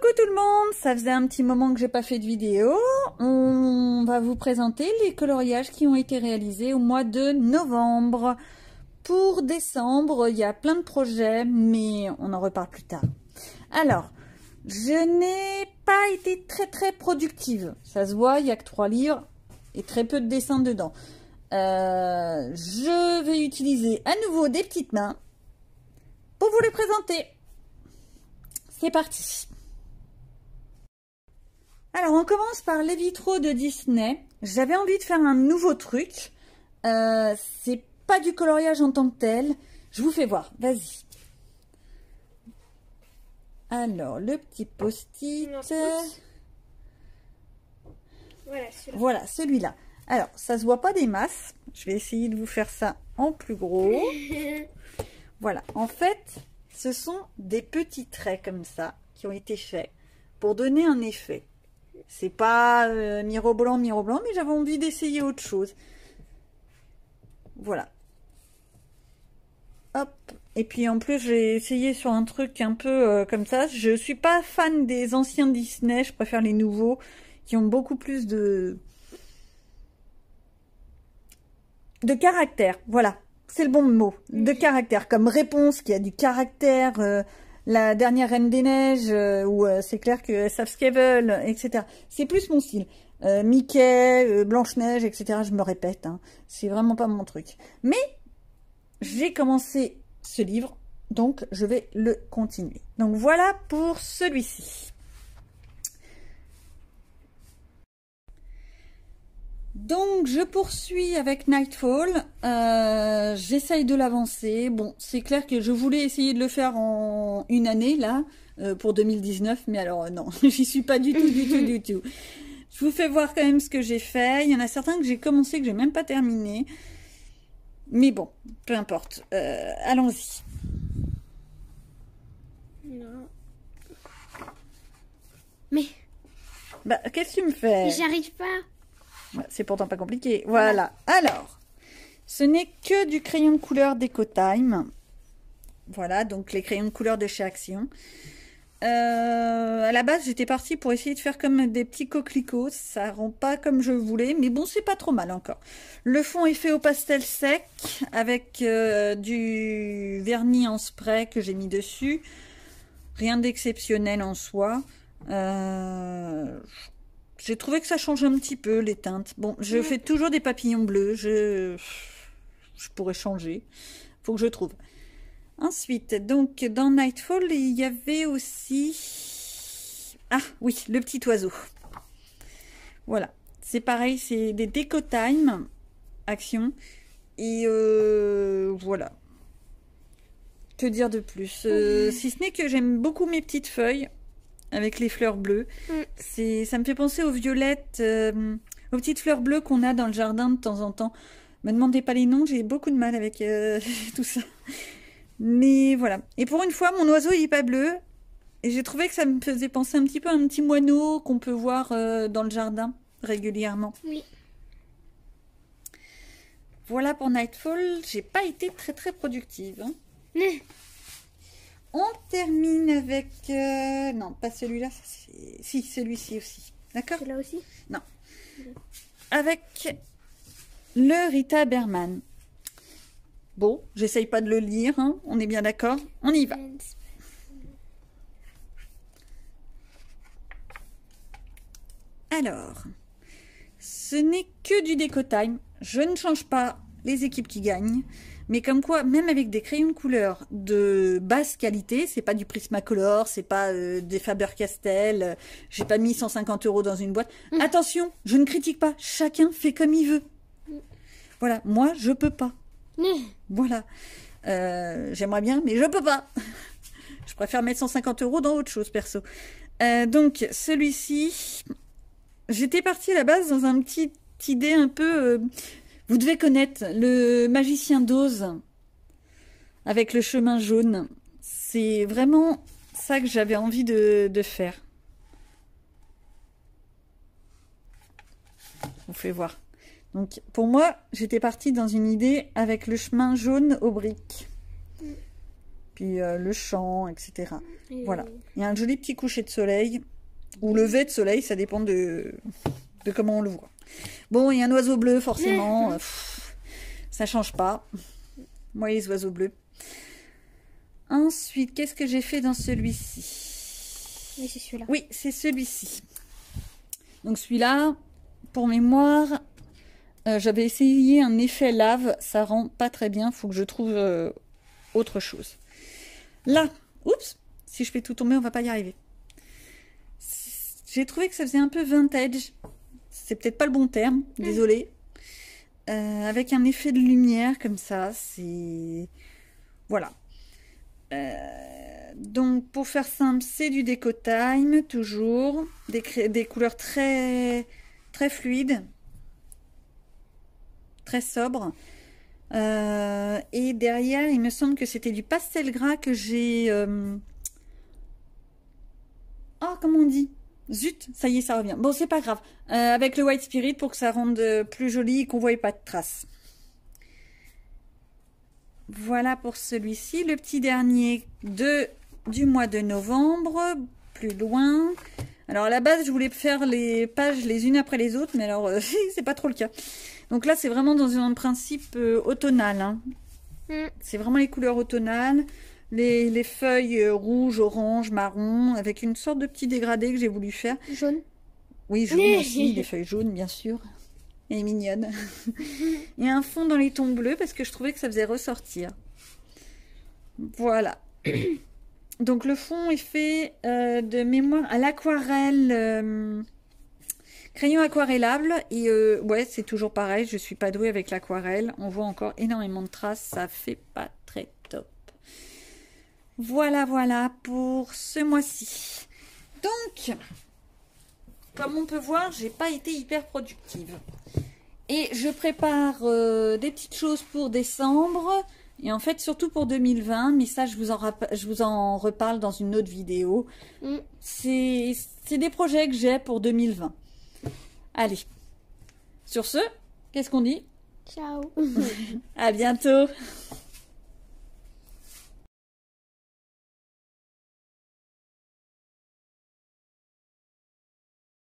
Coucou tout le monde, ça faisait un petit moment que j'ai pas fait de vidéo. On va vous présenter les coloriages qui ont été réalisés au mois de novembre. Pour décembre, il y a plein de projets, mais on en reparle plus tard. Alors, je n'ai pas été très productive. Ça se voit, il n'y a que 3 livres et très peu de dessins dedans. Je vais utiliser à nouveau des petites mains pour vous les présenter. C'est parti. Alors, on commence par les vitraux de Disney. J'avais envie de faire un nouveau truc. C'est pas du coloriage en tant que tel. Je vous fais voir. Vas-y. Alors, le petit post-it. Voilà, celui-là. Alors, ça se voit pas des masses. Je vais essayer de vous faire ça en plus gros. Voilà. En fait, ce sont des petits traits comme ça qui ont été faits pour donner un effet. C'est pas mirobolant, mais j'avais envie d'essayer autre chose. Voilà. Hop. Et puis en plus, j'ai essayé sur un truc un peu comme ça. Je suis pas fan des anciens Disney, je préfère les nouveaux qui ont beaucoup plus de caractère. Voilà, c'est le bon mot. De caractère, comme Réponse qui a du caractère. La dernière Reine des Neiges, où c'est clair qu'elles savent ce qu'elles veulent, etc. C'est plus mon style. Mickey, Blanche-Neige, etc. Je me répète, hein. C'est vraiment pas mon truc. Mais j'ai commencé ce livre, donc je vais le continuer. Donc voilà pour celui-ci. Donc, je poursuis avec Nightfall. J'essaye de l'avancer. Bon, c'est clair que je voulais essayer de le faire en une année, là, pour 2019. Mais alors, non, j'y suis pas du tout. Je vous fais voir quand même ce que j'ai fait. Il y en a certains que j'ai commencé, que j'ai même pas terminé. Mais bon, peu importe. Allons-y. Non. Mais... Bah, qu'est-ce que tu me fais? J'arrive pas. C'est pourtant pas compliqué. Voilà. Alors, ce n'est que du crayon de couleur Decotime. Voilà, donc les crayons de couleur de chez Action. À la base, j'étais partie pour essayer de faire comme des petits coquelicots. Ça rend pas comme je voulais, mais bon, c'est pas trop mal encore. Le fond est fait au pastel sec avec du vernis en spray que j'ai mis dessus. Rien d'exceptionnel en soi. J'ai trouvé que ça change un petit peu les teintes. Bon, je fais toujours des papillons bleus. Je pourrais changer. Faut que je trouve. Ensuite, donc dans Nightfall, il y avait aussi... Ah oui, le petit oiseau. Voilà. C'est pareil, c'est des Decotime Action. Et voilà. Que dire de plus si ce n'est que j'aime beaucoup mes petites feuilles. Avec les fleurs bleues. Ça me fait penser aux violettes, aux petites fleurs bleues qu'on a dans le jardin de temps en temps. Me demandez pas les noms, j'ai beaucoup de mal avec tout ça. Mais voilà. Et pour une fois, mon oiseau, il est pas bleu. Et j'ai trouvé que ça me faisait penser un petit peu à un petit moineau qu'on peut voir dans le jardin régulièrement. Oui. Voilà pour Nightfall. J'ai pas été très productive. Hein. On termine avec... non, pas celui-là. Si, celui-ci aussi. D'accord? Celui-là aussi? Non. Avec le Rita Berman. Bon, j'essaye pas de le lire. Hein, on est bien d'accord? On y va. Alors, ce n'est que du Decotime. Je ne change pas les équipes qui gagnent. Mais comme quoi, même avec des crayons de couleur de basse qualité, c'est pas du Prismacolor, c'est pas des Faber-Castell, j'ai pas mis 150 € dans une boîte. Attention, je ne critique pas, chacun fait comme il veut. Voilà, moi, je peux pas. Voilà. J'aimerais bien, mais je peux pas. Je préfère mettre 150 € dans autre chose, perso. Donc, celui-ci, j'étais partie à la base dans une petite idée un peu... vous devez connaître le Magicien d'Oz avec le chemin jaune. C'est vraiment ça que j'avais envie de faire. Je vous fais voir. Donc, pour moi, j'étais partie dans une idée avec le chemin jaune aux briques. puis le champ, etc. Voilà. Il y a un joli petit coucher de soleil, ou lever de soleil, ça dépend de comment on le voit. Bon, il y a un oiseau bleu, forcément. Ça change pas. Moi, les oiseaux bleus. Ensuite, qu'est-ce que j'ai fait dans celui-ci? Oui, c'est celui-là. Oui, c'est celui-ci. Donc celui-là, pour mémoire, j'avais essayé un effet lave. Ça rend pas très bien. Faut que je trouve autre chose. Là, oups, si je fais tout tomber, on va pas y arriver. J'ai trouvé que ça faisait un peu vintage. C'est peut-être pas le bon terme, désolé. Avec un effet de lumière comme ça, c'est... Voilà. Donc, pour faire simple, c'est du Déco Time, toujours. Des couleurs très, très fluides. Très sobres. Et derrière, il me semble que c'était du pastel gras que j'ai... Oh, comment on dit? Zut, ça y est, ça revient. Bon, c'est pas grave. Avec le White Spirit pour que ça rende plus joli et qu'on ne voie pas de traces. Voilà pour celui-ci. Le petit dernier du mois de novembre. Plus loin. Alors, à la base, je voulais faire les pages les unes après les autres. Mais alors, c'est pas trop le cas. Donc là, c'est vraiment dans un principe automnal. Hein. C'est vraiment les couleurs automnales. Les feuilles rouges, orange, marron, avec une sorte de petit dégradé que j'ai voulu faire. Jaune. Oui, jaune aussi, des feuilles jaunes, bien sûr. Elle est mignonne. Et un fond dans les tons bleus, parce que je trouvais que ça faisait ressortir. Voilà. Donc le fond est fait de mémoire à l'aquarelle, crayon aquarellable. Et ouais, c'est toujours pareil, je suis pas douée avec l'aquarelle. On voit encore énormément de traces, ça fait pas très top. Voilà, voilà pour ce mois-ci. Donc, comme on peut voir, j'ai pas été hyper productive. Et je prépare des petites choses pour décembre. Et en fait, surtout pour 2020. Mais ça, je vous en reparle dans une autre vidéo. C'est des projets que j'ai pour 2020. Allez. Sur ce, qu'est-ce qu'on dit? Ciao. À bientôt.